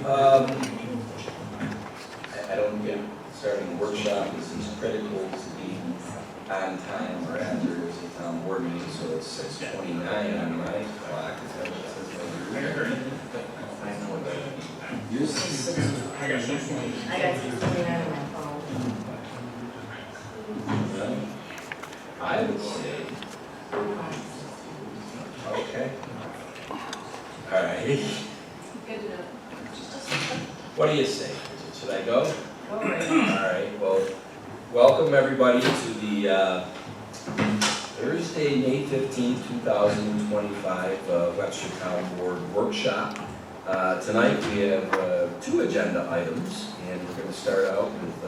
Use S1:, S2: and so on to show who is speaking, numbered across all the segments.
S1: I don't get starting a workshop. This is critical to be on time or after there's a town board meeting, so it's 6:29 on my clock. Is that what it says over here? Yours is 6.
S2: I got 6:29 on my phone.
S1: I would say, okay. All right.
S2: Good to know.
S1: What do you say? Should I go?
S2: All right.
S1: All right, well, welcome everybody to the Thursday, May 15th, 2025 Webster Town Board Workshop. Tonight we have 2 agenda items, and we're going to start out with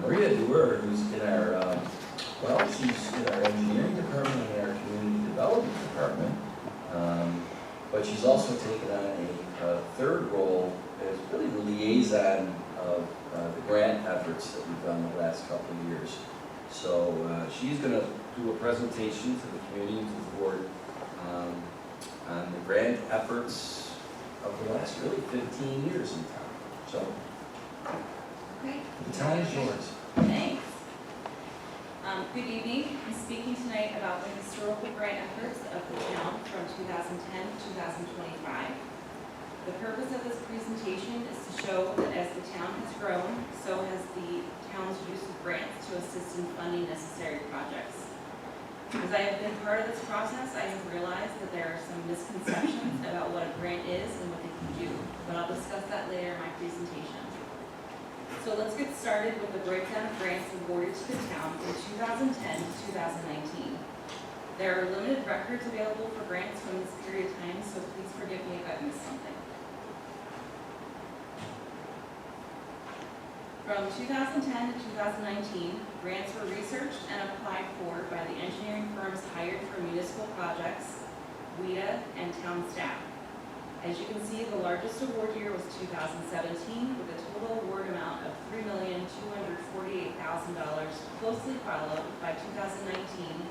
S1: Maria Dewar, who's in our, she's in our engineering department and our community development department, but she's also taken on a third role as really the liaison of the grant efforts that we've done the last couple of years. So she's going to do a presentation to the community, to the board, on the grant efforts of the last really 15 years in town. So
S3: Okay.
S1: the time is yours.
S3: Thanks. Good evening. I'm speaking tonight about the historical grant efforts of the town from 2010 to 2025. The purpose of this presentation is to show that as the town has grown, so has the town's use of grants to assist in funding necessary projects. As I have been part of this process, I have realized that there are some misconceptions about what a grant is and what they can do, but I'll discuss that later in my presentation. So let's get started with the breakdown of grants awarded to the town from 2010 to 2019. There are limited records available for grants from this period of time, so please forgive me if I've missed something. From 2010 to 2019, grants were researched and applied for by the engineering firms hired for municipal projects, WIDA, and town staff. As you can see, the largest award year was 2017, with a total award amount of $3,248,000, closely followed by 2019,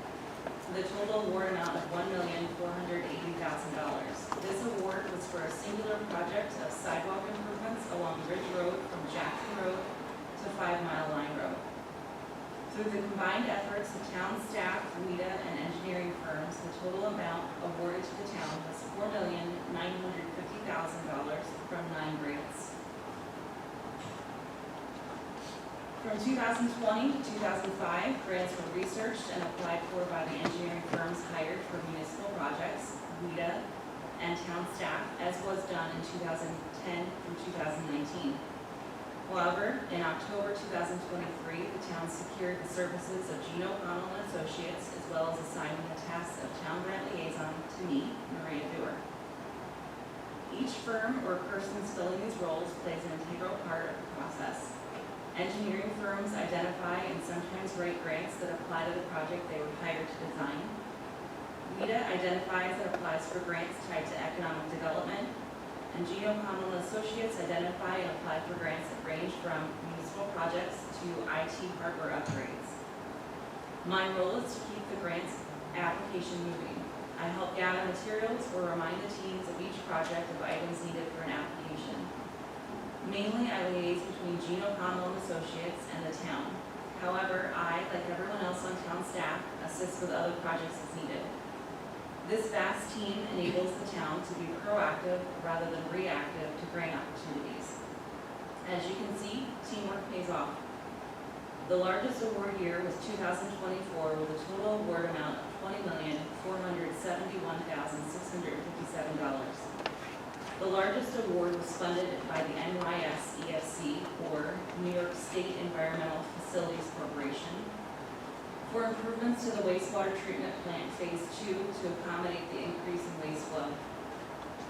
S3: with a total award amount of $1,480,000. This award was for a singular project of sidewalk improvements along Ridge Road from Jackson Road to 5 Mile Line Road. Through the combined efforts of town staff, WIDA, and engineering firms, the total amount awarded to the town was $4,950,000 from 9 grants. From 2020 to 2005, grants were researched and applied for by the engineering firms hired for municipal projects, WIDA, and town staff, as was done in 2010 through 2019. However, in October 2023, the town secured the services of Gino Connell and Associates, as well as assigning the task of town grant liaison to me, Maria Dewar. Each firm or person filling these roles plays an integral part of the process. Engineering firms identify and sometimes write grants that apply to the project they were hired to design. WIDA identifies and applies for grants tied to economic development, and Gino Connell and Associates identify and apply for grants that range from municipal projects to IT hardware upgrades. My role is to keep the grants application moving. I help gather materials or remind the teams of each project of items needed for an application. Mainly, I liaise between Gino Connell and Associates and the town. However, I, like everyone else on town staff, assist with other projects as needed. This vast team enables the town to be proactive rather than reactive to grant opportunities. As you can see, teamwork pays off. The largest award year was 2024, with a total award amount of $20,471,657. The largest award was funded by the NYSEFC, or New York State Environmental Facilities Corporation, for improvements to the wastewater treatment plant Phase 2 to accommodate the increase in waste flow.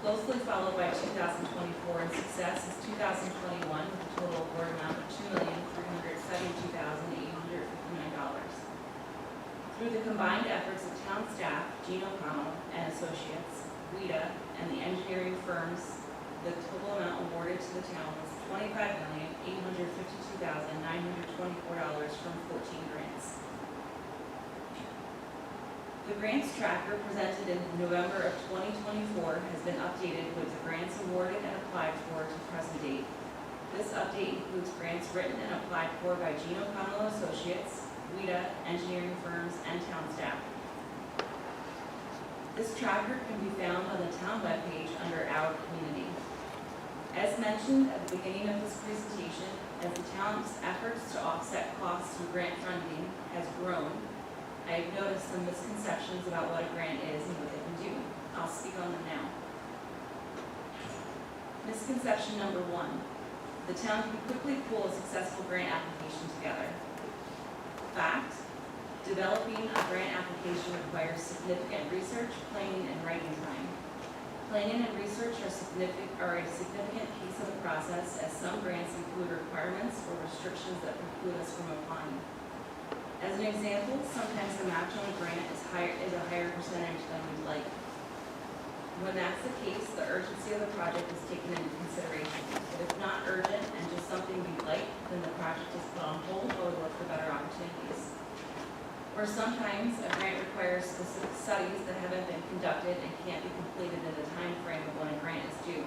S3: Closely followed by 2024 in success is 2021, with a total award amount of $2,372,859. Through the combined efforts of town staff, Gino Connell and Associates, WIDA, and the engineering firms, the total amount awarded to the town was $25,852,924 from 14 grants. The grants tracker presented in November of 2024 has been updated with the grants awarded and applied for to present date. This update includes grants written and applied for by Gino Connell Associates, WIDA, engineering firms, and town staff. This tracker can be found on the town webpage under Our Community. As mentioned at the beginning of this presentation, as the town's efforts to offset costs through grant funding has grown, I have noticed some misconceptions about what a grant is and what they can do. I'll speak on them now. Misconception number 1. The town can quickly pull a successful grant application together. Fact. Developing a grant application requires significant research, planning, and writing time. Planning and research are a significant piece of the process, as some grants include requirements or restrictions that preclude us from applying. As an example, sometimes the match on a grant is a higher percentage than we'd like. When that's the case, the urgency of the project is taken into consideration. If it's not urgent and just something we'd like, then the project is put on hold while we look for better opportunities. Or sometimes a grant requires specific studies that haven't been conducted and can't be completed in the time frame of when a grant is due.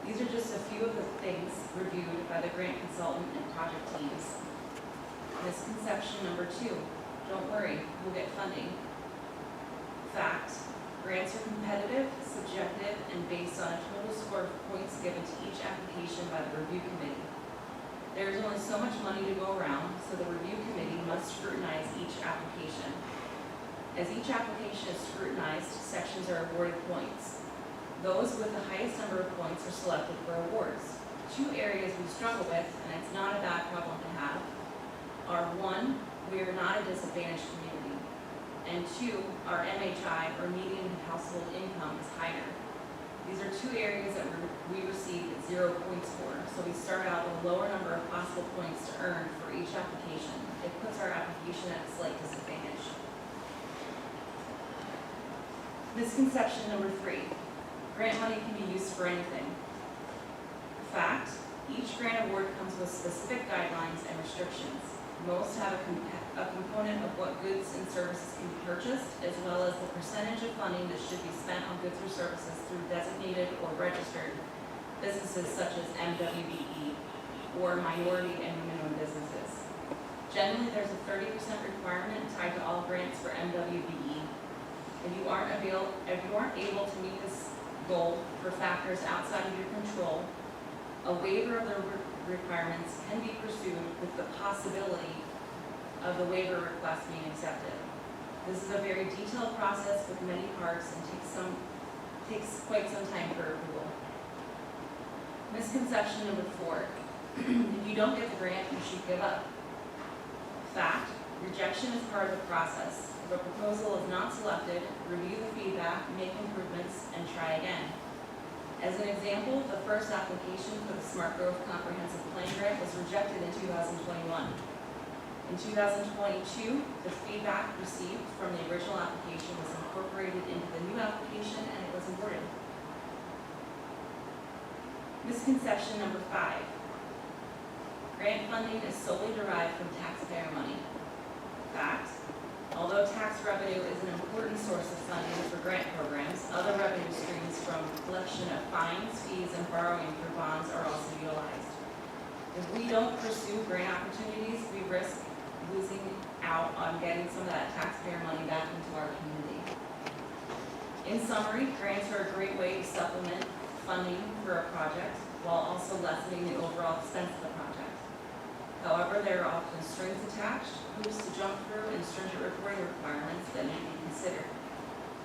S3: These are just a few of the things reviewed by the grant consultant and project teams. Misconception number 2, don't worry, we'll get funding. Fact, grants are competitive, subjective, and based on a total score of points given to each application by the review committee. There is only so much money to go around, so the review committee must scrutinize each application. As each application is scrutinized, sections are awarded points. Those with the highest number of points are selected for awards. 2 areas we struggle with, and it's not a bad problem to have, are 1, we are not a disadvantaged community, and 2, our MHI, or median household income, is higher. These are 2 areas that we receive 0 points for, so we start out with a lower number of possible points to earn for each application. It puts our application at a slight disadvantage. Misconception number 3, grant money can be used for anything. Fact, each grant award comes with specific guidelines and restrictions. Most have a component of what goods and services can be purchased, as well as the percentage of funding that should be spent on goods or services through designated or registered businesses such as MWBE or minority and women-owned businesses. Generally, there's a 30% requirement tied to all grants for MWBE. If you aren't able to meet this goal for factors outside of your control, a waiver of the requirements can be pursued with the possibility of the waiver request being accepted. This is a very detailed process with many parts and takes quite some time for approval. Misconception number 4, if you don't get the grant, you should give up. Fact, rejection is part of the process. If a proposal is not selected, review the feedback, make improvements, and try again. As an example, the first application for the Smart Growth Comprehensive Plan Grant was rejected in 2021. In 2022, the feedback received from the original application was incorporated into the new application and it was awarded. Misconception number 5. Grant funding is solely derived from taxpayer money. Fact, although tax revenue is an important source of funding for grant programs, other revenue streams from collection of fines, fees, and borrowing for bonds are also utilized. If we don't pursue grant opportunities, we risk losing out on getting some of that taxpayer money back into our community. In summary, grants are a great way to supplement funding for a project while also lessening the overall expense of the project. However, there are often strings attached, hoops to jump through, and stringent reporting requirements that need to be considered.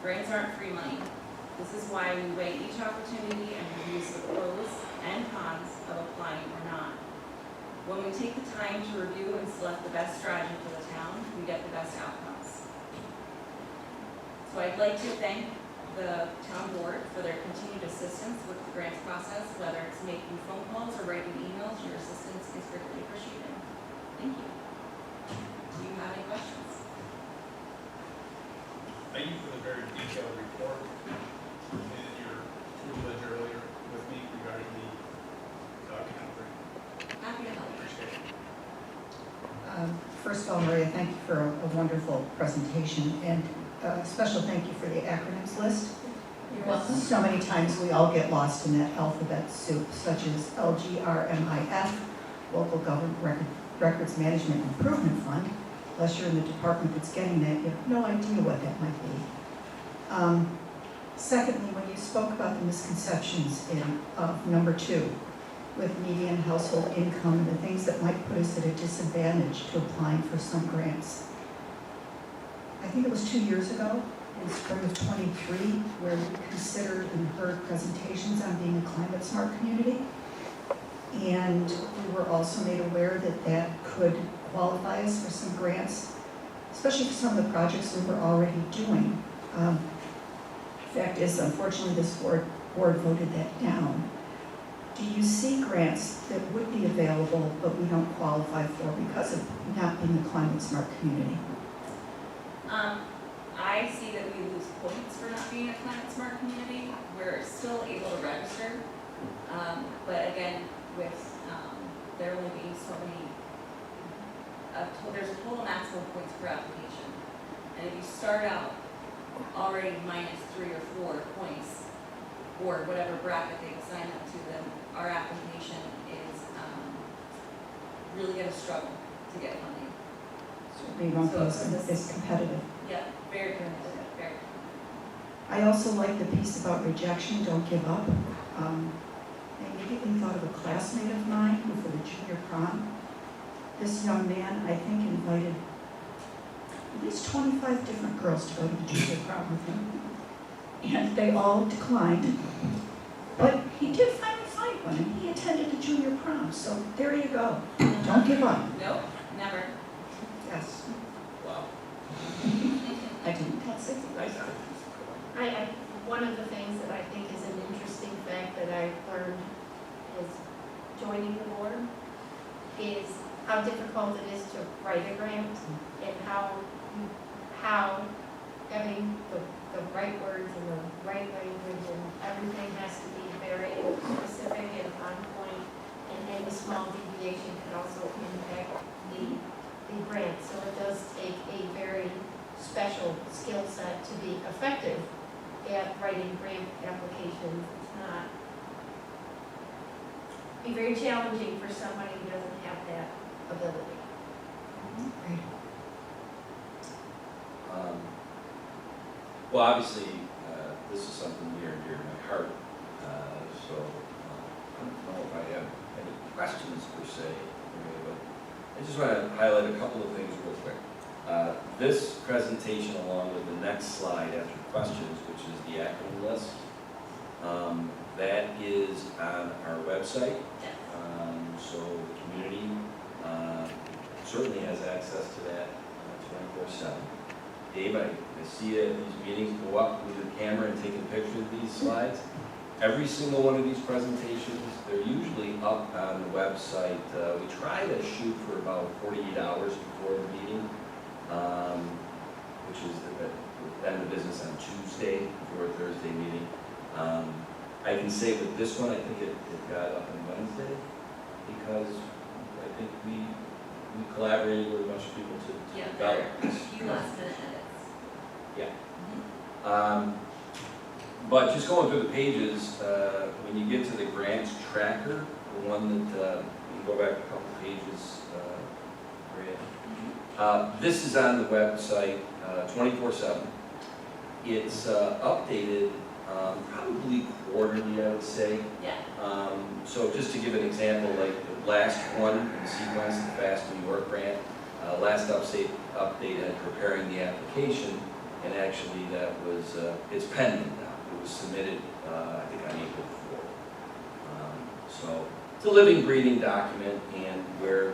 S3: Grants aren't free money. This is why we weigh each opportunity and review the pros and cons of applying or not. When we take the time to review and select the best strategy for the town, we get the best outcomes. So I'd like to thank the town board for their continued assistance with the grants process, whether it's making phone calls or writing emails. Your assistance is greatly appreciated. Thank you. Do you have any questions?
S4: Thank you for the very detailed report and your tutelage earlier with me regarding the document.
S3: Happy to help.
S4: Appreciate it.
S5: First of all, Maria, thank you for a wonderful presentation. And a special thank you for the acronyms list.
S2: You're welcome.
S5: So many times we all get lost in that alphabet soup, such as LGRMIF, Local Government Records Management Improvement Fund. Unless you're in the department that's getting that, you have no idea what that might be. Secondly, when you spoke about the misconceptions in number 2, with median household income and the things that might put us at a disadvantage to applying for some grants. I think it was 2 years ago, in spring of '23, where we considered and heard presentations on being a climate smart community. And we were also made aware that that could qualify us for some grants, especially for some of the projects we were already doing. Fact is, unfortunately, this board voted that down. Do you see grants that would be available but we don't qualify for because of not being a climate smart community?
S3: I see that we lose points for not being a climate smart community. We're still able to register, but again, with there only being so many, there's a total maximum points per application. And if you start out already -3 or 4 points, or whatever bracket they sign up to, then our application is really going to struggle to get funding.
S5: Certainly won't be as competitive.
S3: Yeah, very competitive, very.
S5: I also like the piece about rejection, don't give up. I immediately thought of a classmate of mine who, for the junior prom, this young man, I think, invited at least 25 different girls to go to the junior prom with him. And they all declined. But he did finally find one, and he attended the junior prom. So there you go. Don't give up.
S3: Nope, never.
S5: Yes.
S1: Wow.
S5: I didn't. That's it.
S2: One of the things that I think is an interesting fact that I learned is joining the board is how difficult it is to write a grant and how having the right words and the right language and everything has to be very specific and on point, and any small deviation can also impact the grant. So it does take a very special skill set to be effective at writing grant applications. It's not, be very challenging for somebody who doesn't have that ability.
S5: Great.
S1: Well, obviously, this is something near and dear to my heart, so I don't know if I have any questions per se, but I just want to highlight a couple of things real quick. This presentation, along with the next slide after questions, which is the acronym list, that is on our website, so the community certainly has access to that 24/7. Dave, I see you at these meetings go up with your camera and take a picture of these slides. Every single one of these presentations, they're usually up on the website. We try to shoot for about 48 hours before the meeting, which is the end of business on Tuesday before a Thursday meeting. I can say with this one, I think it got up on Wednesday because I think we collaborated with a bunch of people to
S3: Yeah,
S1: develop
S3: there are a few last minute edits.
S1: But just going through the pages, when you get to the grants tracker, the one that, you can go back a couple pages, this is on the website 24/7. It's updated probably quarterly, I would say.
S3: Yeah.
S1: So just to give an example, like the last one in sequence, the Fast New York grant, last update had preparing the application, and actually that was, it's pending now. It was submitted, I think on April 4th. So it's a living, breathing document, and where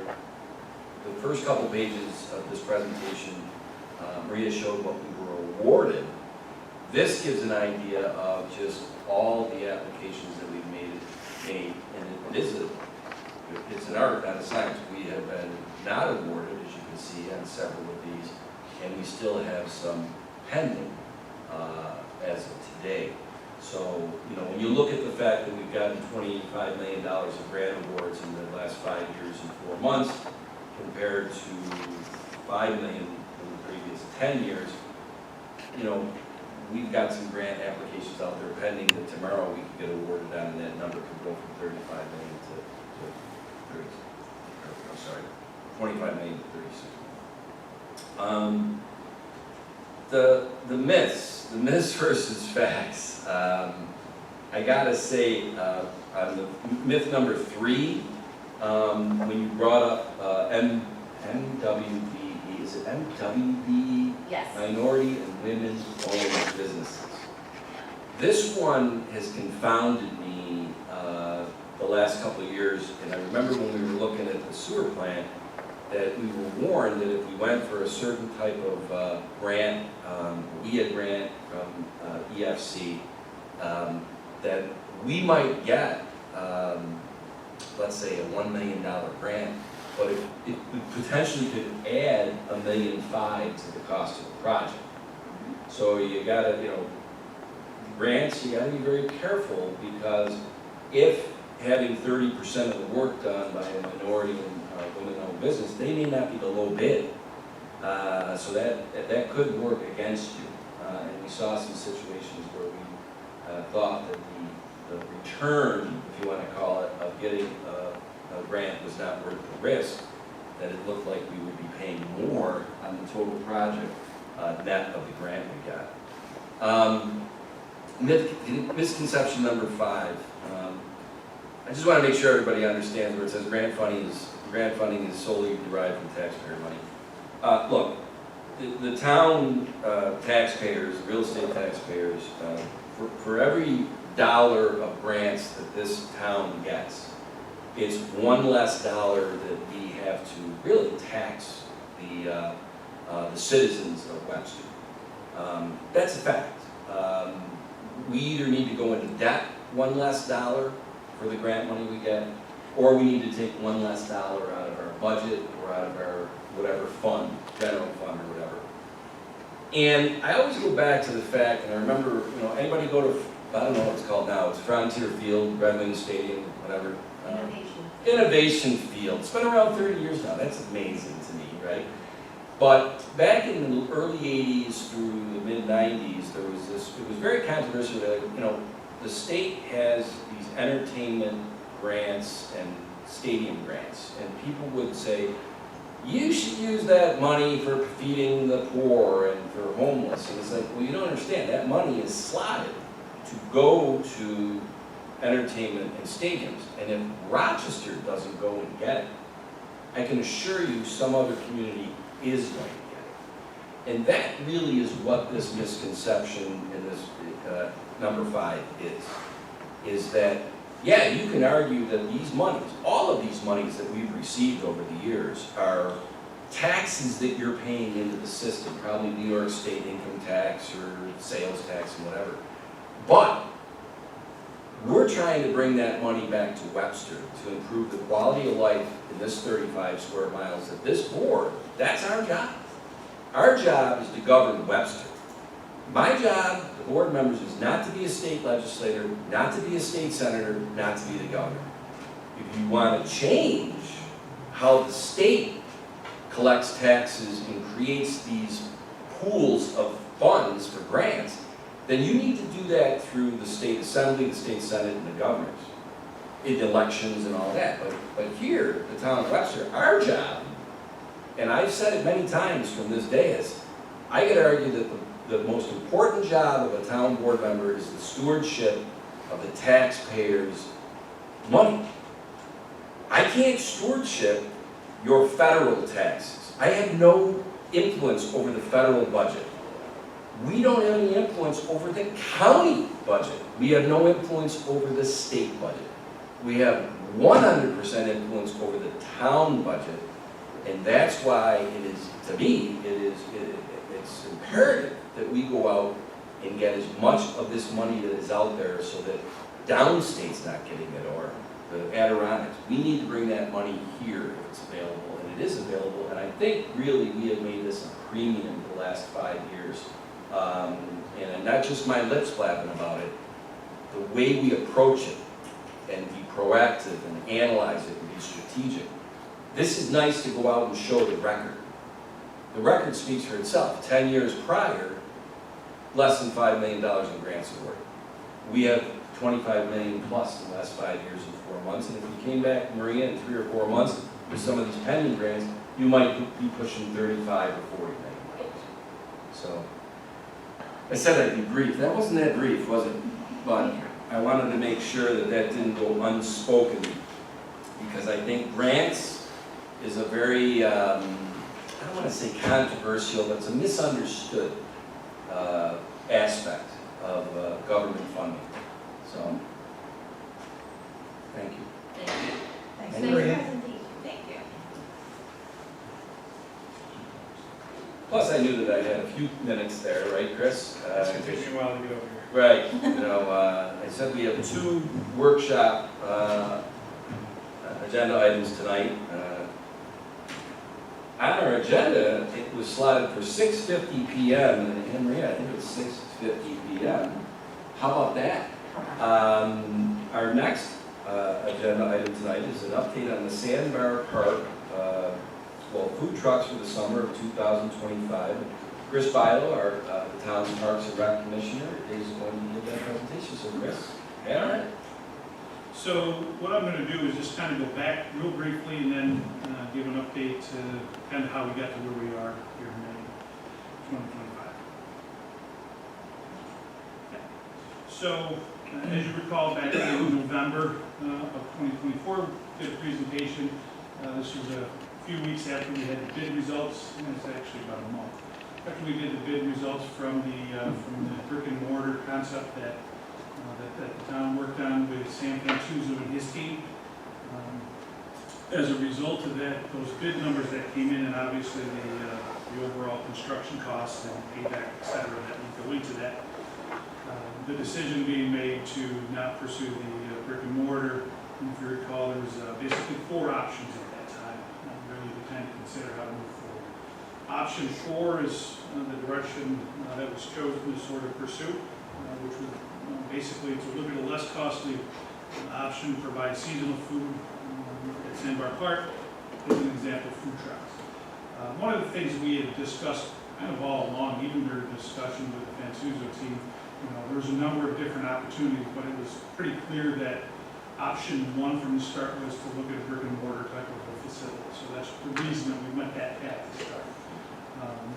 S1: the first couple pages of this presentation, Maria showed what we were awarded. This gives an idea of just all the applications that we've made, and it's an art, not a science. We have been not awarded, as you can see, on several of these, and we still have some pending as of today. So, you know, when you look at the fact that we've gotten $25 million of grant awards in the last 5 years and 4 months, compared to $5 million in the previous 10 years, you know, we've got some grant applications out there pending that tomorrow we could get awarded on, and that number could go from 35 million to 30, or, I'm sorry, 25 million to 36. The myths versus facts. I gotta say, on the myth number 3, when you brought up MWBE, is it MWBE?
S3: Yes.
S1: Minority and women-owned businesses. This one has confounded me the last couple of years, and I remember when we were looking at the sewer plant, that we were warned that if we went for a certain type of grant, WIA grant from EFC, that we might get, let's say, a $1 million grant, but it potentially could add $1.5 million to the cost of the project. So you gotta, you know, grants, you gotta be very careful, because if having 30% of the work done by a minority and women-owned business, they may not be the low bid. So that could work against you. And we saw some situations where we thought that the return, if you want to call it, of getting a grant was not worth the risk, that it looked like we would be paying more on the total project net of the grant we got. Misconception number 5. I just want to make sure everybody understands where it says grant funding is solely derived from taxpayer money. Look, the town taxpayers, real estate taxpayers, for every dollar of grants that this town gets, it's one less dollar that we have to really tax the citizens of Webster. That's a fact. We either need to go into debt one less dollar for the grant money we get, or we need to take one less dollar out of our budget or out of our whatever fund, general fund or whatever. And I always go back to the fact, and I remember, you know, anybody go to, I don't know what it's called now, it's Frontier Field, Red Wing Stadium, whatever. Innovation Field. It's been around 30 years now. That's amazing to me, right? But back in the early 80s through the mid-90s, there was this, it was very controversial that, you know, the state has these entertainment grants and stadium grants, and people would say, you should use that money for feeding the poor and for homeless. And it's like, well, you don't understand. That money is slotted to go to entertainment and stadiums. And if Rochester doesn't go and get it, I can assure you some other community is going to get it. And that really is what this misconception in this number 5 is that, yeah, you can argue that these monies, all of these monies that we've received over the years are taxes that you're paying into the system, probably New York State income tax or sales tax and whatever. But we're trying to bring that money back to Webster to improve the quality of life in this 35 square miles that this board, that's our job. Our job is to govern Webster. My job, the board members, is not to be a state legislator, not to be a state senator, not to be the governor. If you want to change how the state collects taxes and creates these pools of funds for grants, then you need to do that through the state assembly, the state senate, and the governors, in elections and all that. But here, the town of Webster, our job, and I've said it many times from this dais, I could argue that the most important job of a town board member is the stewardship of the taxpayers' money. I can't stewardship your federal taxes. I have no influence over the federal budget. We don't have any influence over the county budget. We have no influence over the state budget. We have 100% influence over the town budget, and that's why it is, to me, it's imperative that we go out and get as much of this money that is out there so that downstate's not getting it, or the Adirondacks. We need to bring that money here if it's available, and it is available, and I think really we have made this a premium the last 5 years. And not just my lips flapping about it, the way we approach it and be proactive and analyze it and be strategic. This is nice to go out and show the record. The record speaks for itself. 10 years prior, less than $5 million in grants awarded. We have 25 million plus in the last 5 years and 4 months, and if you came back, Maria, in 3 or 4 months with some of these pending grants, you might be pushing 35 or 40 million. So, I said I'd be brief. That wasn't that brief, was it? But I wanted to make sure that that didn't go unspoken, because I think grants is a very, I don't want to say controversial, but it's a misunderstood aspect of government funding. So, thank you.
S3: Thank you.
S5: Thanks,
S2: Thank you,
S5: Maria.
S2: presentation.
S3: Thank you.
S1: Plus, I knew that I had a few minutes there, right, Chris?
S4: It's gonna take me a while to get over here.
S1: Right, you know, I said we have 2 workshop agenda items tonight. On our agenda, it was slotted for 6:50 p.m. and Henry, I think it was 6:50 p.m. How about that? Our next agenda item tonight is an update on the Sandbar Park, food trucks for the summer of 2025. Chris Bilo, our the town's Parks and Rec Commissioner, is going to give that presentation. So Chris, all right.
S4: So what I'm going to do is just kind of go back real briefly and then give an update to kind of how we got to where we are here in May 2025. Okay. So as you recall, back in November of 2024, we did a presentation. This was a few weeks after we had the bid results, and it's actually about a month. After we did the bid results from the brick and mortar concept that the town worked on with Sam Pantuzo and his team. As a result of that, those bid numbers that came in, and obviously the overall construction costs and payback, et cetera, that would go into that, the decision being made to not pursue the brick and mortar. And if you recall, there was basically 4 options at that time, really to kind of consider how to move forward. Option 4 is the direction that was chosen to sort of pursue, which was basically to look at a less costly option, provide seasonal food at Sandbar Park, as an example, food trucks. One of the things we had discussed kind of all along, even during discussion with the Pantuzo team, there was a number of different opportunities, but it was pretty clear that option 1 from the start was to look at a brick and mortar type of a facility. So that's the reason that we went that path to start.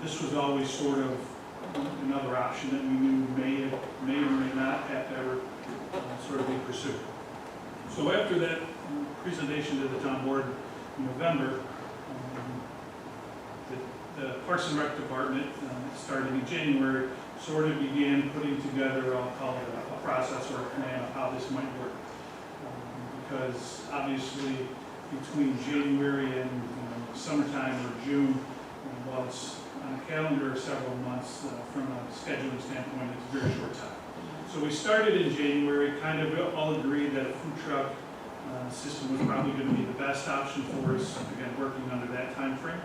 S4: This was always sort of another option that we knew may or may not have to ever sort of be pursued. So after that presentation to the town board in November, the Parks and Rec Department, starting in January, sort of began putting together, I'll call it a process or a plan of how this might work. Because obviously between January and summertime or June, while it's on a calendar of several months, from a scheduling standpoint, it's a very short time. So we started in January, kind of all agreed that a food truck system was probably going to be the best option for us, again, working under that time frame.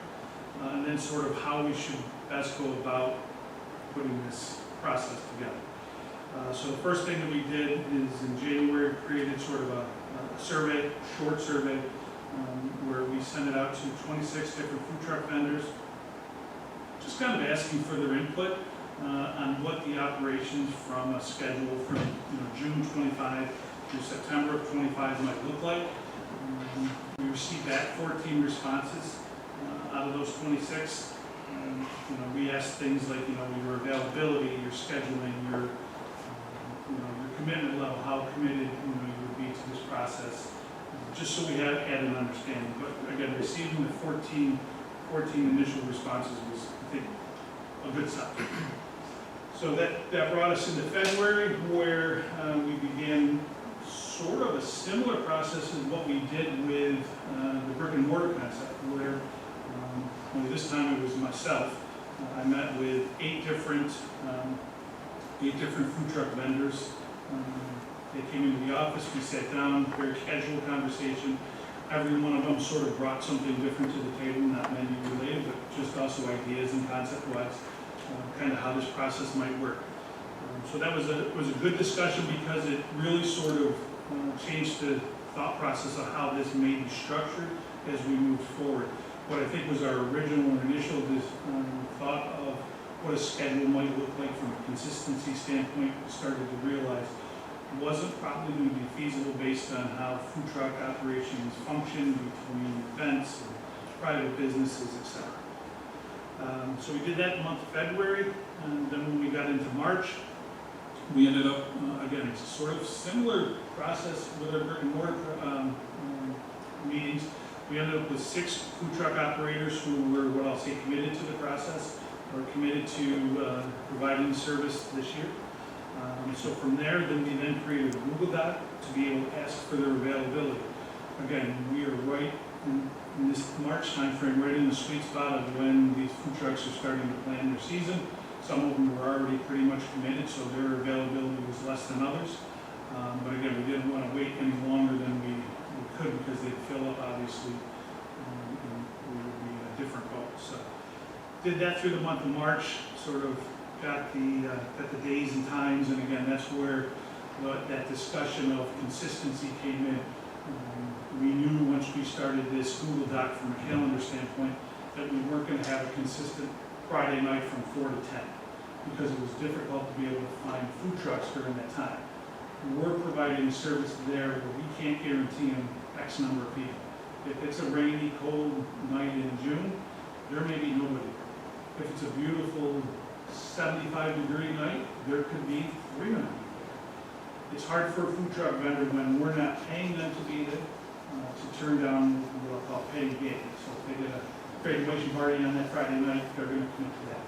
S4: And then sort of how we should best go about putting this process together. So the first thing that we did is in January, created sort of a survey, short survey, where we sent it out to 26 different food truck vendors, just kind of asking for their input on what the operations from a schedule from June 25 through September of 25 might look like. We received back 14 responses out of those 26. We asked things like your availability, your scheduling, your commitment level, how committed you would be to this process, just so we had an understanding. But again, receiving the 14 initial responses was, I think, a good sign. So that brought us into February, where we began sort of a similar process as what we did with the brick and mortar concept, where only this time it was myself. I met with 8 different food truck vendors. They came into the office, we sat down, very casual conversation. Every one of them sort of brought something different to the table, not menu related, but just also ideas and concept-wise, kind of how this process might work. So that was a good discussion because it really sort of changed the thought process of how this may be structured as we moved forward. What I think was our original and initial thought of what a schedule might look like from a consistency standpoint, we started to realize it wasn't probably going to be feasible based on how food truck operations function between events and private businesses, etc. So we did that in the month of February, and then when we got into March, we ended up, again, it's a sort of similar process with our brick and mortar meetings. We ended up with 6 food truck operators who were, what I'll say, committed to the process, or committed to providing service this year. So from there, then we then created a Google Doc to be able to ask for their availability. Again, we are right in this March timeframe, right in the sweet spot of when these food trucks are starting to plan their season. Some of them were already pretty much committed, so their availability was less than others. But again, we didn't want to wait any longer than we could because they'd fill up, obviously, and we would be in a different boat. So did that through the month of March, sort of got the days and times, and again, that's where that discussion of consistency came in. We knew once we started this Google Doc from a calendar standpoint that we weren't going to have a consistent Friday night from 4 to 10 because it was difficult to be able to find food trucks during that time. We're providing a service there where we can't guarantee them X number of people. If it's a rainy, cold night in June, there may be nobody. If it's a beautiful 75-degree night, there could be 300 people. It's hard for a food truck vendor when we're not paying them to be there to turn down what I'll call paid gigs. So if they get a graduation party on that Friday night, they're going to commit to that.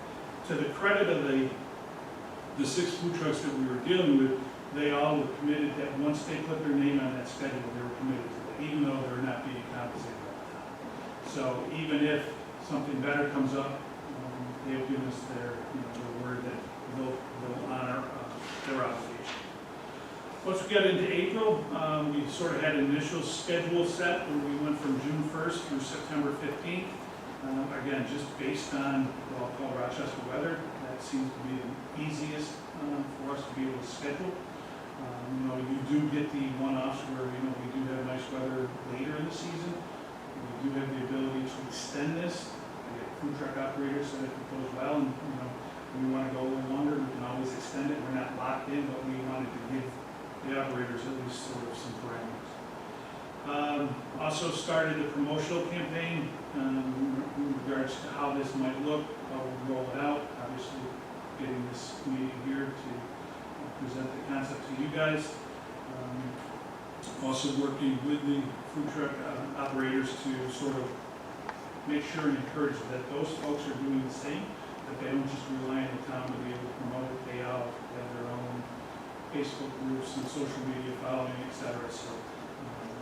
S4: To the credit of the 6 food trucks that we were dealing with, they all were committed that once they put their name on that schedule, they were committed to that, even though they're not being compensated all the time. So even if something better comes up, they'll give us their word that they'll honor their obligation. Once we got into April, we sort of had an initial schedule set where we went from June 1st through September 15th. Again, just based on what I'll call Rochester weather, that seems to be the easiest for us to be able to schedule. You do get the one-offs where we do have nice weather later in the season. We do have the ability to extend this. We get food truck operators so that if it goes well and we want to go a little longer, we can always extend it. We're not locked in, but we wanted to give the operators at least sort of some parameters. Also started a promotional campaign in regards to how this might look, how we'll roll it out. Obviously, getting this meeting here to present the concept to you guys. Also working with the food truck operators to sort of make sure and encourage that those folks are doing the same, that they don't just rely on the town to be able to promote it. They have their own Facebook groups and social media following, etc. So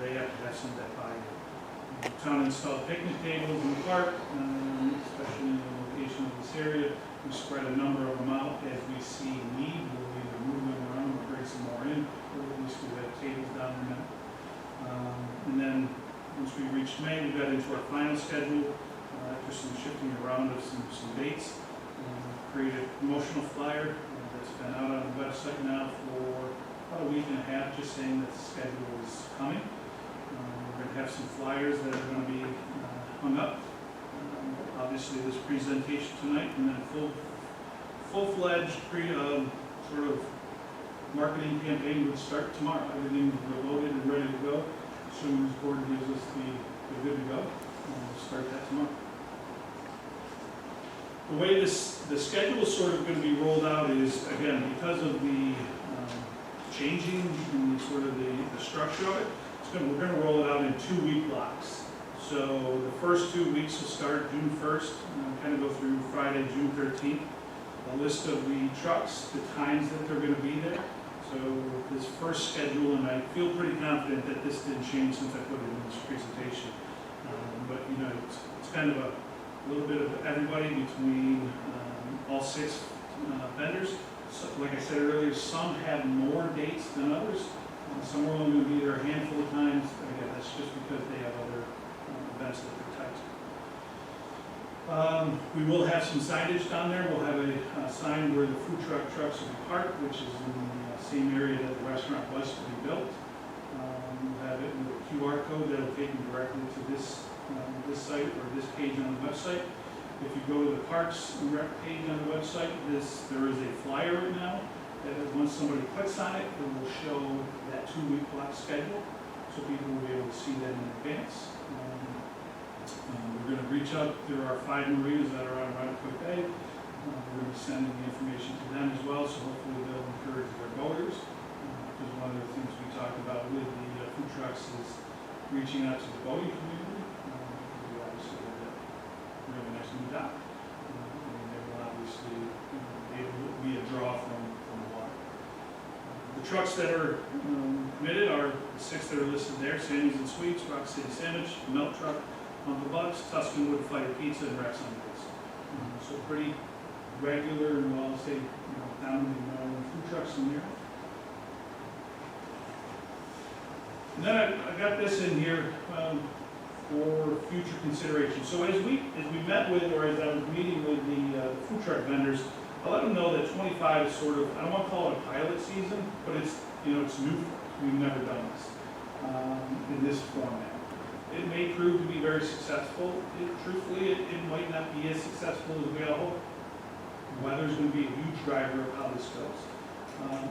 S4: they have to have some of that buy-in. The town installed picnic tables in the park, especially in the location of this area. We spread a number of them out as we see need. We'll either move them around or bring some more in, or at least we have tables down there now. And then once we reached May, we got into our final schedule after some shifting around of some dates. Created a promotional flyer that's been out on the website now for about a week and a half, just saying that the schedule is coming. We're going to have some flyers that are going to be hung up. Obviously, this presentation tonight, and then full-fledged sort of marketing campaign would start tomorrow. Everything is loaded and ready to go. As soon as the board gives us the good to go, we'll start that tomorrow. The way the schedule is sort of going to be rolled out is, again, because of the changing in sort of the structure of it, we're going to roll it out in 2-week blocks. So the first 2 weeks will start June 1st, and kind of go through Friday, June 13th. A list of the trucks, the times that they're going to be there. So this first schedule, and I feel pretty confident that this didn't change since I put it in this presentation. But it's kind of a little bit of everybody between all 6 vendors. So, like I said earlier, some have more dates than others. Some are only going to be there a handful of times. Again, that's just because they have other events that they're tied to. We will have some signage down there. We'll have a sign where the food trucks will be parked, which is in the same area that the restaurant was to be built. We'll have it with a QR code that will take you directly to this site or this page on the website. If you go to the Parks and Rec page on the website, there is a flyer right now that once somebody clicks on it, it will show that 2-week block schedule, so people will be able to see that in advance. We're going to reach out. There are 5 marinas that are on Quick Bay. We're going to be sending the information to them as well, so hopefully they'll encourage their boaters. Because one of the things we talked about with the food trucks is reaching out to the boating community. We obviously have a really nice new dock. And they will obviously be a draw from the water. The trucks that are committed are the 6 that are listed there: Sandy's and Sweets, Rock City Sandwich, Melt Truck, Uncle Bucks, Tuscan Wood Fire Pizza, and Rex on Wheels. So pretty regular and, well, I'll say, down food trucks in there. And then I got this in here for future consideration. So as we met with, or as I was meeting with the food truck vendors, I let them know that 25 is sort of, I don't want to call it a pilot season, but it's, it's new for us. We've never done this in this format. It may prove to be very successful. Truthfully, it might not be as successful as we all hope. Weather is going to be a huge driver of how this goes.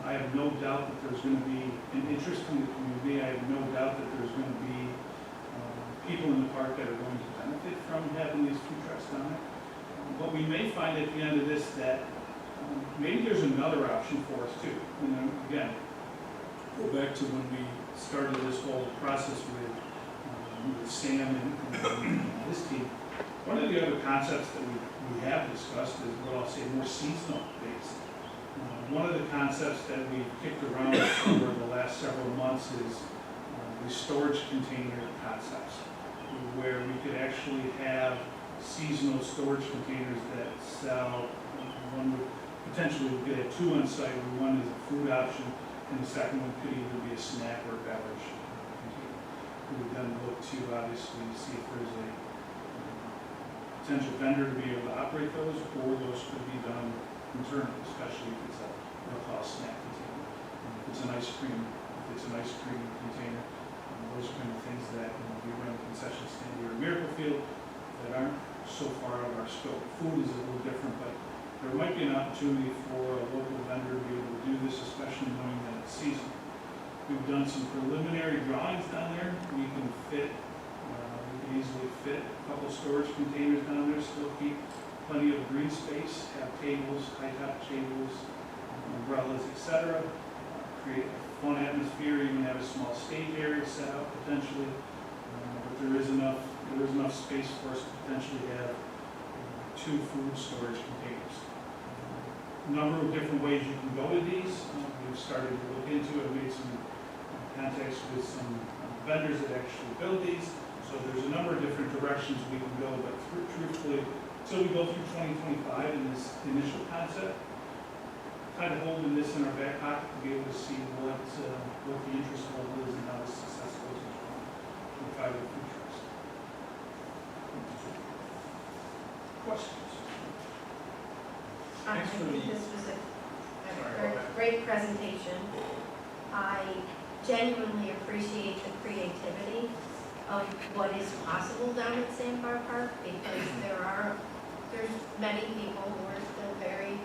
S4: I have no doubt that there's going to be an interest from the community. I have no doubt that there's going to be people in the park that are going to benefit from having these food trucks down there. But we may find at the end of this that maybe there's another option for us too. Again, go back to when we started this whole process with Sam and his team. One of the other concepts that we have discussed is what I'll say more seasonal based. One of the concepts that we kicked around over the last several months is the storage container concepts, where we could actually have seasonal storage containers that sell. One would potentially get 2 on site, where one is a food option, and the second one could either be a snack or a beverage container. We would then look to obviously see if there's a potential vendor to be able to operate those, or those could be done internally, especially if it's a low-cost snack container. If it's an ice cream container, those are kind of things that we run a concession stand here at Miracle Field that aren't so far out of our scope. Food is a little different, but there might be an opportunity for a local vendor to be able to do this, especially knowing that it's seasonal. We've done some preliminary drawings down there. We can easily fit a couple storage containers down there, still keep plenty of green space, have tables, high-top tables, umbrellas, etc. Create a fun atmosphere, even have a small stage area set out potentially. But there is enough space for us to potentially have 2 food storage containers. A number of different ways you can go with these. We've started to look into it, made some contacts with some vendors that actually build these. So there's a number of different directions we can go, but truthfully, until we go through 2025 in this initial concept, kind of holding this in our back pocket to be able to see what the interest level is and how successful is in 25 of the food trucks. Questions?
S2: I
S4: Thanks for
S2: think
S4: the-
S2: this was a great presentation. I genuinely appreciate the creativity of what is possible down at Sandbar Park, because there's many people who are still very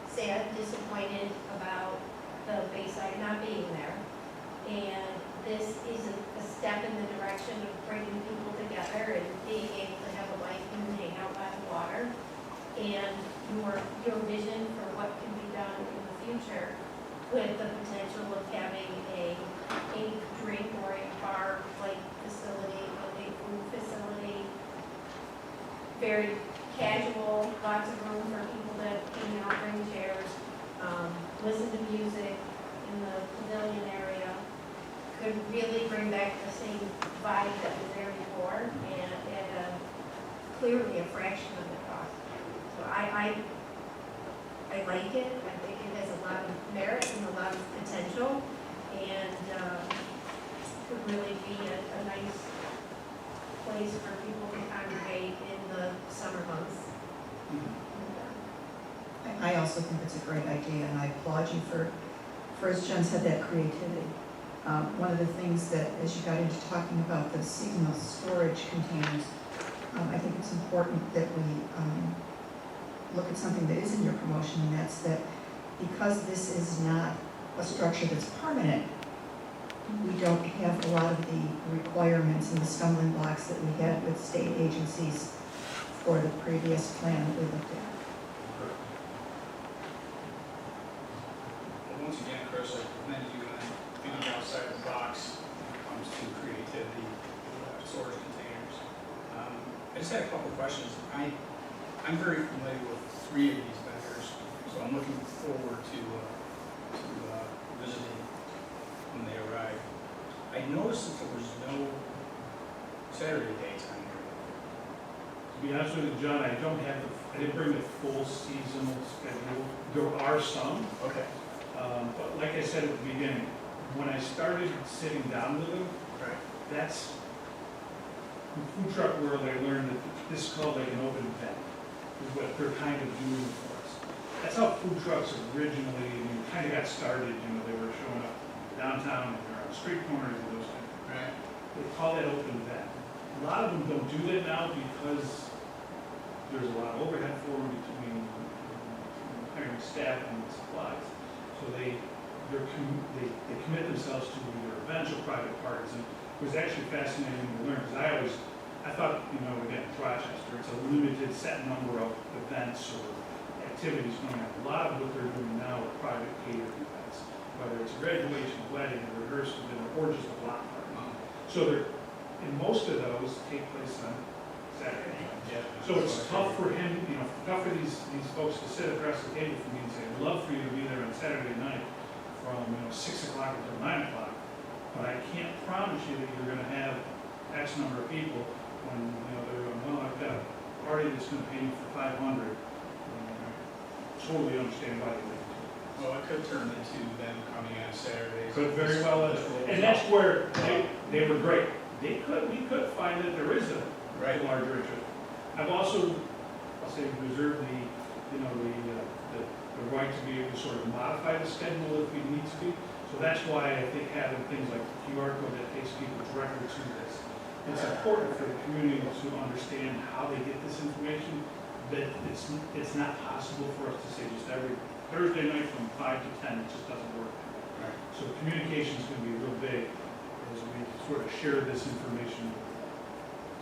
S2: sad, disappointed about the Bayside not being there. And this is a step in the direction of bringing people together and being able to have a life and hang out by the water. And your vision for what can be done in the future, with the potential of having a drink or a bar-like facility, a food facility, very casual, lots of room for people to hang out, bring chairs, listen to music in the pavilion area, could really bring back the same vibe that was there before, and at clearly a fraction of the cost. So I like it. I think it has a lot of merit and a lot of potential, and could really be a nice place for people to congregate in the summer months.
S5: I also think it's a great idea, and I applaud you for as Jen said, that creativity. One of the things that, as you got into talking about the seasonal storage containers, I think it's important that we look at something that is in your promotion, and that's that because this is not a structure that's permanent, we don't have a lot of the requirements and the stumbling blocks that we had with state agencies for the previous plan that we looked at.
S6: Well, once again, Chris, I commend you on thinking outside the box when it comes to creativity with storage containers. I just had a couple of questions. I'm very familiar with 3 of these vendors, so I'm looking forward to visiting when they arrive. I noticed that there was no Saturday dates on here.
S4: To be honest with you, John, I didn't bring the full seasonal schedule. There are some,
S6: Okay.
S4: but like I said at the beginning, when I started sitting down with them,
S6: Right.
S4: that's, in the food truck world, I learned that this is called like an open event, is what they're kind of doing for us. That's how food trucks originally, kind of got started, they were showing up downtown, and they're on street corners and those kind of things.
S6: Right.
S4: They call that open event. A lot of them don't do that now because there's a lot of overhead for them between hiring staff and supplies. So they commit themselves to either events or private parties. And it was actually fascinating to learn because I thought, again, it's Rochester, it's a limited set number of events or activities going on. A lot of what they're doing now are private catered events, whether it's a graduation, a wedding, a rehearsal dinner, or just a block party. So and most of those take place on Saturday.
S6: Yeah.
S4: So it's tough for him, tough for these folks to sit across the table from me and say, I'd love for you to be there on Saturday night from 6 o'clock until 9 o'clock. But I can't promise you that you're gonna have X number of people when, they're going, well, I've got a party that's gonna pay me for 500. Totally understand why they do it.
S6: Well, it could turn into them coming on Saturdays.
S4: Could very well, and that's where they were great. We could find that there is a larger interest. I've also, I'll say, reserved the right to be able to sort of modify the schedule if we need to be. So that's why I think having things like the QR code that takes people directly to this. It's important for the community to understand how they get this information, that it's not possible for us to say just every Thursday night from 5 to 10, it just doesn't work.
S6: Right.
S4: So communication is going to be real big as we sort of share this information.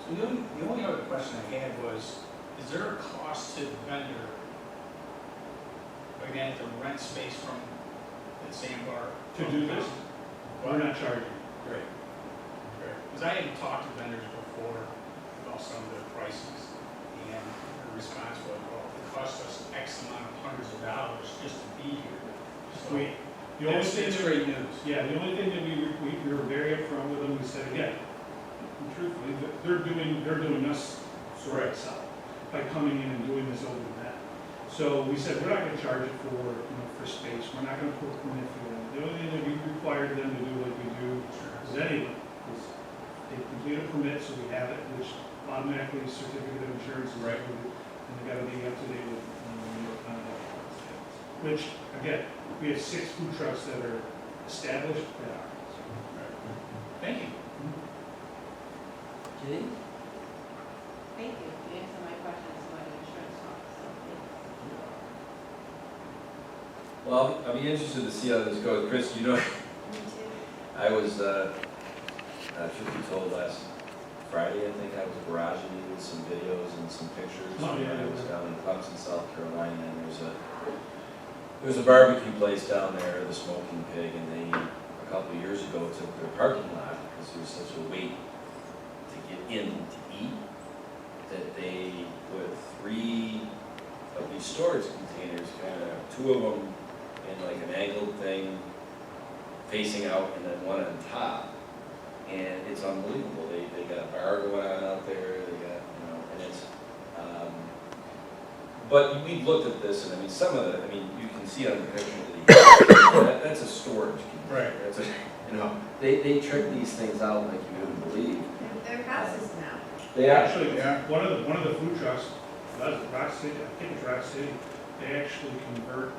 S6: So the only other question I had was, is there a cost to the vendor, again, to rent space from the sandbar?
S4: To do this, we're not charging.
S6: Great. Because I had talked to vendors before about some of their prices, and the response was, well, it costs us X amount of hundreds of dollars just to be here. So
S4: The only thing
S6: it's
S4: that,
S6: great news.
S4: yeah, the only thing that we were very upfront with them, we said, again, truthfully, they're doing us sort of solid by coming in and doing this open event. So we said, we're not gonna charge it for space, we're not gonna put a permit for them. The only thing that we required them to do, like we do as anyone, is they complete a permit, so we have it, which automatically certificate of insurance is
S6: Right.
S4: included, and they gotta be up to date with New York County. Which, again, we have 6 food trucks that are established that are.
S6: Thank you.
S1: Jay?
S3: Thank you. You answered my questions about insurance talk, so thank you.
S1: Well, I'll be interested to see how this goes. Chris,
S2: Me too.
S1: I was, truth be told, last Friday, I think, I was garaging you with some videos and some pictures.
S4: Oh, yeah,
S1: I was
S4: yeah.
S1: down in Clemson, South Carolina, and there's a barbecue place down there, the Smoking Pig, and they, a couple of years ago, took their parking lot, because there was such a wait to get in to eat, that they put 3 of these storage containers, kind of 2 of them in like an angled thing, facing out, and then 1 on top. And it's unbelievable. They got a bar going on out there. They got, and it's. But we've looked at this, and I mean, some of the, you can see on the picture that's a storage container.
S6: Right.
S1: That's they trick these things out like you wouldn't believe.
S2: They're houses now.
S1: They
S4: Actually,
S6: Yeah.
S4: one of the food trucks, Rock City, I think it's Rock City, they actually convert,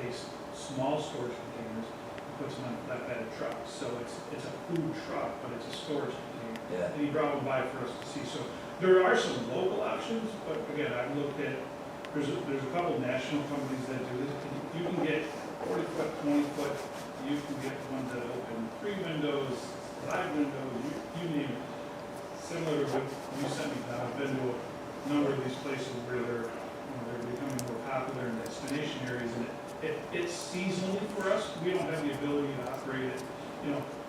S4: takes small storage containers, and puts them on flatbed trucks. So it's a food truck, but it's a storage container.
S1: Yeah.
S4: And he brought them by for us to see. So there are some local options, but again, I've looked at, there's a couple national companies that do this. You can get 40-foot, 20-foot, you can get ones that open 3 windows, 5 windows, you name it. Similar to what you sent me, I've been to a number of these places where they're becoming more popular in destination areas, and it's seasonally for us. We don't have the ability to operate it,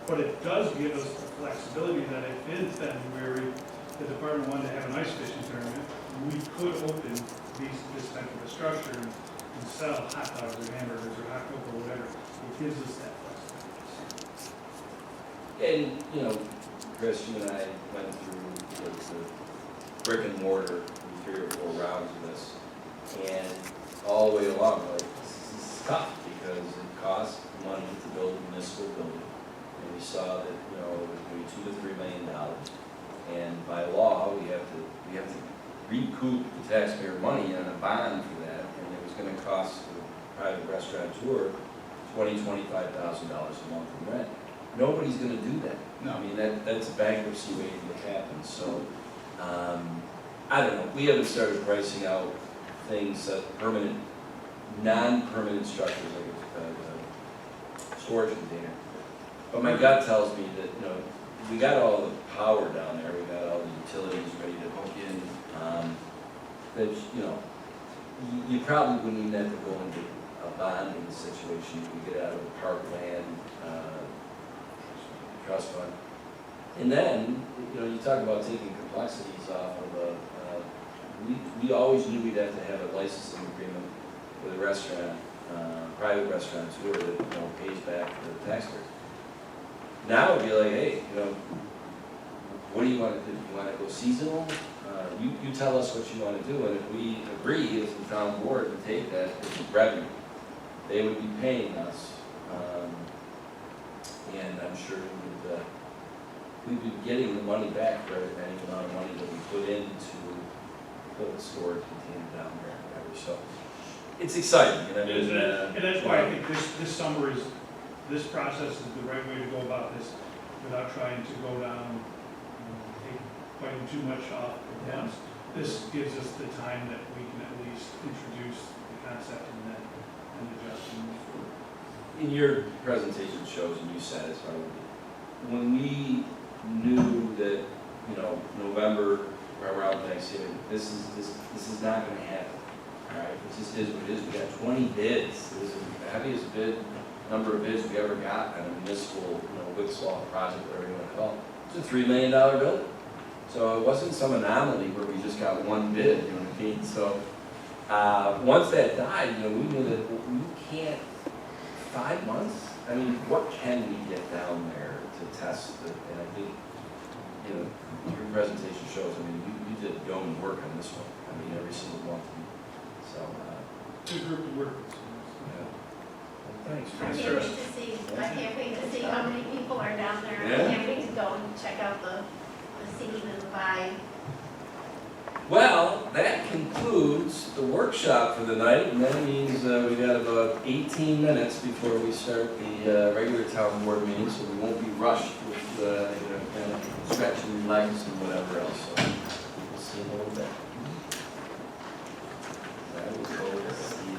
S4: but it does give us the flexibility that if in February, the department wanted to have an ice fishing tournament, we could open this type of a structure and sell hot dogs or hamburgers or hot cocoa or whatever. It gives us that flexibility.
S1: And, Chris, you and I went through the brick and mortar, 3 or 4 rounds of this, and all the way along, like, this is tough, because it costs money to build a municipal building. And we saw that, it was going to be $2 to $3 million. And by law, we have to recoup the taxpayer money on a bond for that, and it was going to cost the private restaurateur $25,000 a month in rent. Nobody's going to do that.
S6: No.
S1: I mean, that's a bankruptcy waiting to happen. So, I don't know. We haven't started pricing out things, permanent, non-permanent structures like a storage container. But my gut tells me that, we got all the power down there. We got all the utilities ready to hook in. That, you probably wouldn't even have to go into a bonding situation. You could get out of the parkland trust fund. And then, you talk about taking complexities off of we always knew we'd have to have a licensing agreement with a restaurant, private restaurateur that, pays back the taxpayers. Now it'd be like, hey, what do you want to do? You want to go seasonal? You tell us what you want to do, and if we agree as the town board to take that, it's revenue. They would be paying us, and I'm sure we'd be getting the money back for any amount of money that we put into put a storage container down there or whatever. So it's exciting,
S4: And that's why I think this summer this process is the right way to go about this, without trying to go down, biting too much off at once. This gives us the time that we can at least introduce the concept and then adjust and move forward.
S1: In your presentation shows, and you said it's probably, when we knew that, November, around Thanksgiving, this is not gonna happen, all right? It just is what it is. We got 20 bids. This is the heaviest number of bids we ever got on a municipal, Wixlaw project, whatever you wanna call it. It's a $3 million building. So it wasn't some anomaly where we just got one bid, you know what I mean? So, once that died, we knew that we can't, 5 months? I mean, what can we get down there to test it? And I think, your presentation shows, you did yeoman work on this one. Every single one. So,
S4: Good group to work with.
S1: yeah. Well, thanks.
S2: I can't wait to see, how many people are down there. I
S1: Yeah.
S2: can't wait to go and check out the scene and the vibe.
S1: Well, that concludes the workshop for the night, and that means we got about 18 minutes before we start the regular town board meeting, so we won't be rushed with kind of stretching legs and whatever else. So we'll see in a little bit. I will go see.